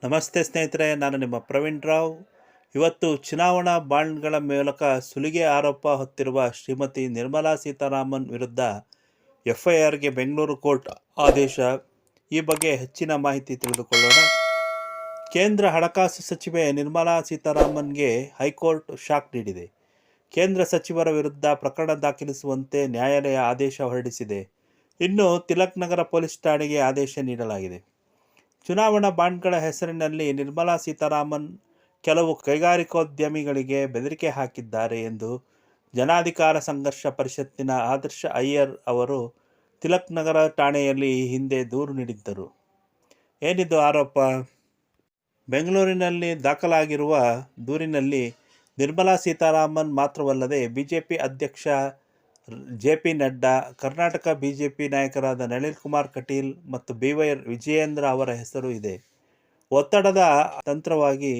ನಮಸ್ತೆ ಸ್ನೇಹಿತರೆ, ನಾನು ನಿಮ್ಮ ಪ್ರವೀಣ್ ರಾವ್. ಇವತ್ತು ಚುನಾವಣಾ ಬಾಂಡ್ಗಳ ಮೂಲಕ ಸುಲಿಗೆ ಆರೋಪ ಹೊತ್ತಿರುವ ಶ್ರೀಮತಿ ನಿರ್ಮಲಾ ಸೀತಾರಾಮನ್ ವಿರುದ್ಧ ಎಫ್ಐಆರ್ಗೆ ಬೆಂಗಳೂರು ಕೋರ್ಟ್ ಆದೇಶ. ಈ ಬಗ್ಗೆ ಹೆಚ್ಚಿನ ಮಾಹಿತಿ ತಿಳಿದುಕೊಳ್ಳೋಣ. ಕೇಂದ್ರ ಹಣಕಾಸು ಸಚಿವೆ ನಿರ್ಮಲಾ ಸೀತಾರಾಮನ್ಗೆ ಹೈಕೋರ್ಟ್ ಶಾಕ್ ನೀಡಿದೆ. ಕೇಂದ್ರ ಸಚಿವರ ವಿರುದ್ಧ ಪ್ರಕರಣ ದಾಖಲಿಸುವಂತೆ ನ್ಯಾಯಾಲಯ ಆದೇಶ ಹೊರಡಿಸಿದೆ. ಇನ್ನು ತಿಲಕ್ ನಗರ ಪೊಲೀಸ್ ಠಾಣೆಗೆ ಆದೇಶ ನೀಡಲಾಗಿದೆ. ಚುನಾವಣಾ ಬಾಂಡ್ಗಳ ಹೆಸರಿನಲ್ಲಿ ನಿರ್ಮಲಾ ಸೀತಾರಾಮನ್ ಕೆಲವು ಕೈಗಾರಿಕೋದ್ಯಮಿಗಳಿಗೆ ಬೆದರಿಕೆ ಹಾಕಿದ್ದಾರೆ ಎಂದು ಜನಾಧಿಕಾರ ಸಂಘರ್ಷ ಪರಿಷತ್ತಿನ ಆದರ್ಶ ಅಯ್ಯರ್ ಅವರು ತಿಲಕ್ ನಗರ ಠಾಣೆಯಲ್ಲಿ ಈ ಹಿಂದೆ ದೂರು ನೀಡಿದ್ದರು. ಏನಿದು ಆರೋಪ? ಬೆಂಗಳೂರಿನಲ್ಲಿ ದಾಖಲಾಗಿರುವ ದೂರಿನಲ್ಲಿ ನಿರ್ಮಲಾ ಸೀತಾರಾಮನ್ ಮಾತ್ರವಲ್ಲದೆ ಬಿಜೆಪಿ ಅಧ್ಯಕ್ಷ ಜೆ.ಪಿ. ನಡ್ಡಾ, ಕರ್ನಾಟಕ ಬಿಜೆಪಿ ನಾಯಕರಾದ ನಳಿನ್ ಕುಮಾರ್ ಕಟೀಲ್ ಮತ್ತು ಬಿ.ವೈ. ವಿಜಯೇಂದ್ರ ಅವರ ಹೆಸರು ಇದೆ. ಒತ್ತಡದ ತಂತ್ರವಾಗಿ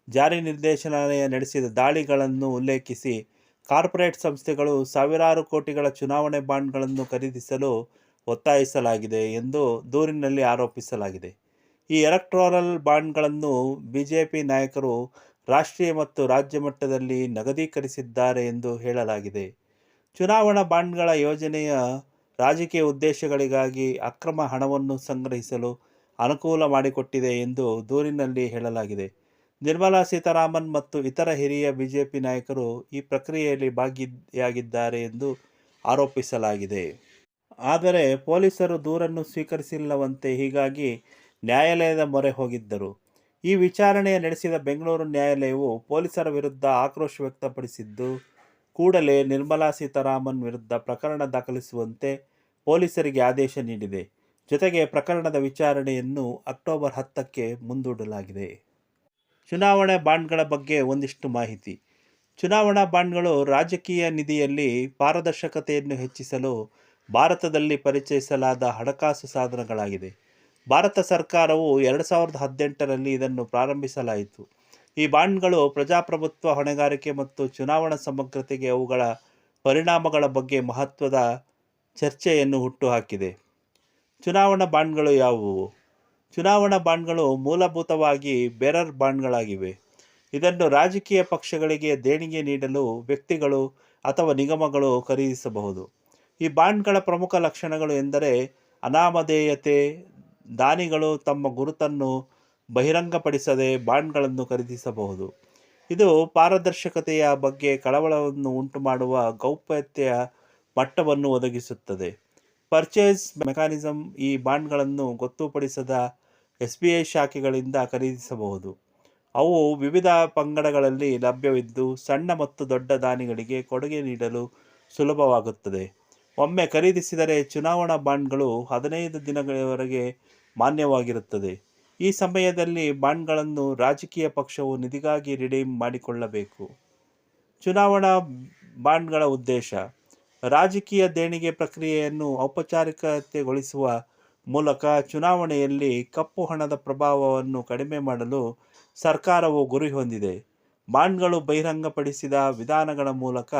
ಜಾರಿ ನಿರ್ದೇಶನಾಲಯ ನಡೆಸಿದ ದಾಳಿಗಳನ್ನು ಉಲ್ಲೇಖಿಸಿ ಕಾರ್ಪೊರೇಟ್ ಸಂಸ್ಥೆಗಳು ಸಾವಿರಾರು ಕೋಟಿಗಳ ಚುನಾವಣೆ ಬಾಂಡ್ಗಳನ್ನು ಖರೀದಿಸಲು ಒತ್ತಾಯಿಸಲಾಗಿದೆ ಎಂದು ದೂರಿನಲ್ಲಿ ಆರೋಪಿಸಲಾಗಿದೆ. ಈ ಎಲೆಕ್ಟೋರಲ್ ಬಾಂಡ್ಗಳನ್ನು ಬಿಜೆಪಿ ನಾಯಕರು ರಾಷ್ಟ್ರೀಯ ಮತ್ತು ರಾಜ್ಯ ಮಟ್ಟದಲ್ಲಿ ನಗದೀಕರಿಸಿದ್ದಾರೆ ಎಂದು ಹೇಳಲಾಗಿದೆ. ಚುನಾವಣಾ ಬಾಂಡ್ಗಳ ಯೋಜನೆಯ ರಾಜಕೀಯ ಉದ್ದೇಶಗಳಿಗಾಗಿ ಅಕ್ರಮ ಹಣವನ್ನು ಸಂಗ್ರಹಿಸಲು ಅನುಕೂಲ ಮಾಡಿಕೊಟ್ಟಿದೆ ಎಂದು ದೂರಿನಲ್ಲಿ ಹೇಳಲಾಗಿದೆ. ನಿರ್ಮಲಾ ಸೀತಾರಾಮನ್ ಮತ್ತು ಇತರ ಹಿರಿಯ ಬಿಜೆಪಿ ನಾಯಕರು ಈ ಪ್ರಕ್ರಿಯೆಯಲ್ಲಿ ಭಾಗಿಯಾಗಿದ್ದಾರೆ ಎಂದು ಆರೋಪಿಸಲಾಗಿದೆ. ಆದರೆ ಪೊಲೀಸರು ದೂರನ್ನು ಸ್ವೀಕರಿಸಿಲ್ಲವಂತೆ. ಹೀಗಾಗಿ ನ್ಯಾಯಾಲಯದ ಮೊರೆ ಹೋಗಿದ್ದರು. ಈ ವಿಚಾರಣೆ ನಡೆಸಿದ ಬೆಂಗಳೂರು ನ್ಯಾಯಾಲಯವು ಪೊಲೀಸರ ವಿರುದ್ಧ ಆಕ್ರೋಶ ವ್ಯಕ್ತಪಡಿಸಿದ್ದು, ಕೂಡಲೇ ನಿರ್ಮಲಾ ಸೀತಾರಾಮನ್ ವಿರುದ್ಧ ಪ್ರಕರಣ ದಾಖಲಿಸುವಂತೆ ಪೊಲೀಸರಿಗೆ ಆದೇಶ ನೀಡಿದೆ. ಜೊತೆಗೆ ಪ್ರಕರಣದ ವಿಚಾರಣೆಯನ್ನು ಅಕ್ಟೋಬರ್ 10ಕ್ಕೆ ಮುಂದೂಡಲಾಗಿದೆ. ಚುನಾವಣಾ ಬಾಂಡ್ಗಳ ಬಗ್ಗೆ ಒಂದಿಷ್ಟು ಮಾಹಿತಿ. ಚುನಾವಣಾ ಬಾಂಡ್ಗಳು ರಾಜಕೀಯ ನಿಧಿಯಲ್ಲಿ ಪಾರದರ್ಶಕತೆಯನ್ನು ಹೆಚ್ಚಿಸಲು ಭಾರತದಲ್ಲಿ ಪರಿಚಯಿಸಲಾದ ಹಣಕಾಸು ಸಾಧನಗಳಾಗಿದೆ. ಭಾರತ ಸರ್ಕಾರವು 2018ರಲ್ಲಿ ಇದನ್ನು ಪ್ರಾರಂಭಿಸಲಾಯಿತು. ಈ ಬಾಂಡ್ಗಳು ಪ್ರಜಾಪ್ರಭುತ್ವ, ಹೊಣೆಗಾರಿಕೆ ಮತ್ತು ಚುನಾವಣಾ ಸಮಗ್ರತೆಗೆ ಅವುಗಳ ಪರಿಣಾಮಗಳ ಬಗ್ಗೆ ಮಹತ್ವದ ಚರ್ಚೆಯನ್ನು ಹುಟ್ಟುಹಾಕಿದೆ. ಚುನಾವಣಾ ಬಾಂಡ್ಗಳು ಯಾವುವು? ಚುನಾವಣಾ ಬಾಂಡ್ಗಳು ಮೂಲಭೂತವಾಗಿ ಬೇರರ್ ಬಾಂಡ್ಗಳಾಗಿವೆ. ಇದನ್ನು ರಾಜಕೀಯ ಪಕ್ಷಗಳಿಗೆ ದೇಣಿಗೆ ನೀಡಲು ವ್ಯಕ್ತಿಗಳು ಅಥವಾ ನಿಗಮಗಳು ಖರೀದಿಸಬಹುದು. ಈ ಬಾಂಡ್ಗಳ ಪ್ರಮುಖ ಲಕ್ಷಣಗಳು ಎಂದರೆ ಅನಾಮಧೇಯತೆ. ದಾನಿಗಳು ತಮ್ಮ ಗುರುತನ್ನು ಬಹಿರಂಗಪಡಿಸದೆ ಬಾಂಡ್ಗಳನ್ನು ಖರೀದಿಸಬಹುದು. ಇದು ಪಾರದರ್ಶಕತೆಯ ಬಗ್ಗೆ ಕಳವಳವನ್ನು ಉಂಟುಮಾಡುವ ಗೌಪ್ಯತೆಯ ಮಟ್ಟವನ್ನು ಒದಗಿಸುತ್ತದೆ. Purchase mechanism. ಈ ಬಾಂಡ್ಗಳನ್ನು ಗೊತ್ತುಪಡಿಸದ SBI ಶಾಖೆಗಳಿಂದ ಖರೀದಿಸಬಹುದು. ಅವು ವಿವಿಧ ಪಂಗಡಗಳಲ್ಲಿ ಲಭ್ಯವಿದ್ದು ಸಣ್ಣ ಮತ್ತು ದೊಡ್ಡ ದಾನಿಗಳಿಗೆ ಕೊಡುಗೆ ನೀಡಲು ಸುಲಭವಾಗುತ್ತದೆ. ಒಮ್ಮೆ ಖರೀದಿಸಿದರೆ ಚುನಾವಣಾ ಬಾಂಡ್ಗಳು 15 ದಿನಗಳವರೆಗೆ ಮಾನ್ಯವಾಗಿರುತ್ತದೆ. ಈ ಸಮಯದಲ್ಲಿ ಬಾಂಡ್ಗಳನ್ನು ರಾಜಕೀಯ ಪಕ್ಷವು ನಿಧಿಗಾಗಿ ರಿಡೀಮ್ ಮಾಡಿಕೊಳ್ಳಬೇಕು. ಚುನಾವಣಾ ಬಾಂಡ್ಗಳ ಉದ್ದೇಶ: ರಾಜಕೀಯ ದೇಣಿಗೆ ಪ್ರಕ್ರಿಯೆಯನ್ನು ಔಪಚಾರಿಕತೆಗೊಳಿಸುವ ಮೂಲಕ ಚುನಾವಣೆಯಲ್ಲಿ ಕಪ್ಪು ಹಣದ ಪ್ರಭಾವವನ್ನು ಕಡಿಮೆ ಮಾಡಲು ಸರ್ಕಾರವು ಗುರಿ ಹೊಂದಿದೆ. ಬಾಂಡ್ಗಳು ಬಹಿರಂಗಪಡಿಸಿದ ವಿಧಾನಗಳ ಮೂಲಕ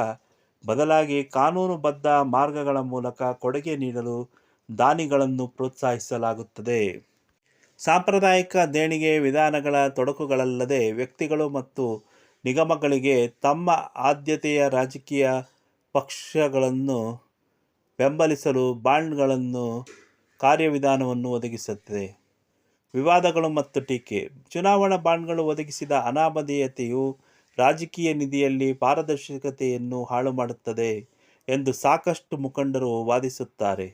ಬದಲಾಗಿ ಕಾನೂನುಬದ್ಧ ಮಾರ್ಗಗಳ ಮೂಲಕ ಕೊಡುಗೆ ನೀಡಲು ದಾನಿಗಳನ್ನು ಪ್ರೋತ್ಸಾಹಿಸಲಾಗುತ್ತದೆ. ಸಾಂಪ್ರದಾಯಿಕ ದೇಣಿಗೆ ವಿಧಾನಗಳ ತೊಡಕುಗಳಲ್ಲದೆ ವ್ಯಕ್ತಿಗಳು ಮತ್ತು ನಿಗಮಗಳಿಗೆ ತಮ್ಮ ಆದ್ಯತೆಯ ರಾಜಕೀಯ ಪಕ್ಷಗಳನ್ನು ಬೆಂಬಲಿಸಲು ಬಾಂಡ್ಗಳನ್ನು ಕಾರ್ಯವಿಧಾನವನ್ನು ಒದಗಿಸುತ್ತದೆ. ವಿವಾದಗಳು ಮತ್ತು ಟೀಕೆ. ಚುನಾವಣಾ ಬಾಂಡ್ಗಳು ಒದಗಿಸಿದ ಅನಾಮಧೇಯತೆಯು ರಾಜಕೀಯ ನಿಧಿಯಲ್ಲಿ ಪಾರದರ್ಶಕತೆಯನ್ನು ಹಾಳು ಮಾಡುತ್ತದೆ ಎಂದು ಸಾಕಷ್ಟು ಮುಖಂಡರು ವಾದಿಸುತ್ತಾರೆ.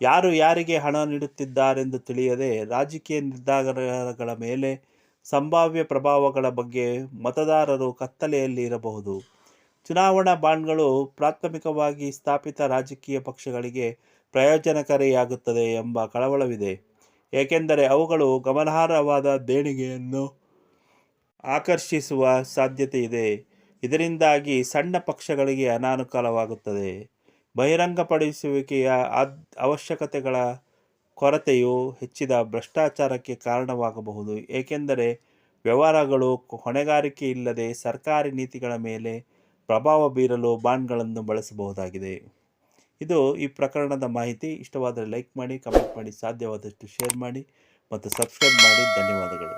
ಯಾರು ಯಾರಿಗೆ ಹಣ ನೀಡುತ್ತಿದ್ದಾರೆಂದು ತಿಳಿಯದೆ ರಾಜಕೀಯ ನಿರ್ಧಾರಗಳ ಮೇಲೆ ಸಂಭಾವ್ಯ ಪ್ರಭಾವಗಳ ಬಗ್ಗೆ ಮತದಾರರು ಕತ್ತಲೆಯಲ್ಲಿ ಇರಬಹುದು. ಚುನಾವಣಾ ಬಾಂಡ್ಗಳು ಪ್ರಾಥಮಿಕವಾಗಿ ಸ್ಥಾಪಿತ ರಾಜಕೀಯ ಪಕ್ಷಗಳಿಗೆ ಪ್ರಯೋಜನಕಾರಿಯಾಗುತ್ತದೆ ಎಂಬ ಕಳವಳವಿದೆ. ಏಕೆಂದರೆ ಅವುಗಳು ಗಮನಾರ್ಹವಾದ ದೇಣಿಗೆಯನ್ನು ಆಕರ್ಷಿಸುವ ಸಾಧ್ಯತೆ ಇದೆ. ಇದರಿಂದಾಗಿ ಸಣ್ಣ ಪಕ್ಷಗಳಿಗೆ ಅನಾನುಕೂಲವಾಗುತ್ತದೆ. ಬಹಿರಂಗಪಡಿಸುವಿಕೆಯ ಅವಶ್ಯಕತೆಗಳ ಕೊರತೆಯು ಹೆಚ್ಚಿದ ಭ್ರಷ್ಟಾಚಾರಕ್ಕೆ ಕಾರಣವಾಗಬಹುದು. ಏಕೆಂದರೆ ವ್ಯವಹಾರಗಳು ಹೊಣೆಗಾರಿಕೆ ಇಲ್ಲದೆ ಸರ್ಕಾರಿ ನೀತಿಗಳ ಮೇಲೆ ಪ್ರಭಾವ ಬೀರಲು ಬಾಂಡ್ಗಳನ್ನು ಬಳಸಬಹುದಾಗಿದೆ. ಇದು ಈ ಪ್ರಕರಣದ ಮಾಹಿತಿ. ಇಷ್ಟವಾದರೆ ಲೈಕ್ ಮಾಡಿ, ಕಮೆಂಟ್ ಮಾಡಿ, ಸಾಧ್ಯವಾದಷ್ಟು ಶೇರ್ ಮಾಡಿ ಮತ್ತು ಸಬ್ಸ್ಕ್ರೈಬ್ ಮಾಡಿ. ಧನ್ಯವಾದಗಳು.